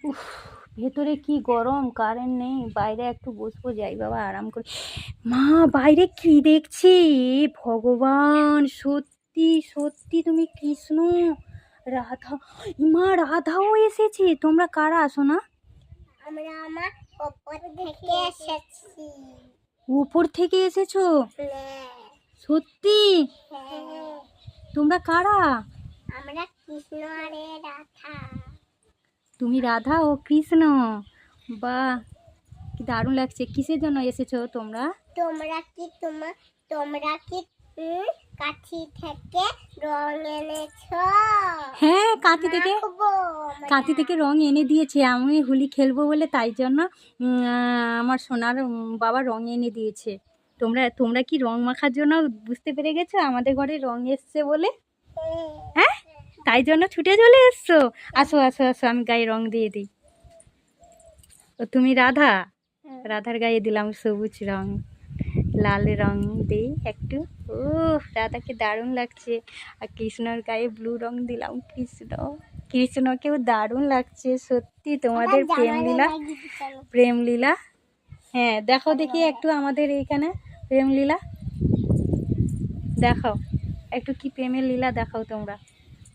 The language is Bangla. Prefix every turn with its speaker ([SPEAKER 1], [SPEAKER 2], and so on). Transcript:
[SPEAKER 1] উফ, ভেতরে কি গরম, কারেন্ট নেই, বাইরে একটু বসবো, যাই বাবা আরাম করে। মা, বাইরে কি দেখছি! ভগবান, সত্যি সত্যি তুমি কৃষ্ণ, রাধা। মা, রাধাও এসেছে। তোমরা কারা আসো না?
[SPEAKER 2] আমরা আমার উপর থেকে এসেছি।
[SPEAKER 1] উপর থেকে এসেছো? সত্যি? তোমরা কারা?
[SPEAKER 2] আমরা কৃষ্ণ আরে রাধা।
[SPEAKER 1] তুমি রাধা ও কৃষ্ণ? বাহ, কি দারুণ লাগছে। কিসের জন্য এসেছো তোমরা?
[SPEAKER 2] তোমরা কি কাঠি থেকে রং এনেছো?
[SPEAKER 1] হ্যাঁ, কাঁথি থেকে রং এনে দিয়েছে। আমি হোলি খেলবো বলে, তাই জন্য আমার সোনার বাবা রং এনে দিয়েছে। তোমরা তোমরা কি রং মাখার জন্য বুঝতে পেরে গেছো আমাদের ঘরে রং এসছে বলে? হ্যাঁ, তাই জন্য ছুটে চলে এসছো। আসো আসো আসো, আমি গায়ে রং দিয়ে দিই। ও, তুমি রাধা? রাধার গায়ে দিলাম সবুজ রং, লাল রং দিই একটু। ও, রাধাকে দারুণ লাগছে। আর কৃষ্ণর গায়ে ব্লু রং দিলাম। কৃষ্ণকেও দারুণ লাগছে। সত্যি তোমাদের প্রেম লীলা। হ্যাঁ, দেখো দেখি একটু আমাদের এইখানে প্রেম লীলা দেখাও। একটু কি প্রেমের লীলা দেখাও তোমরা।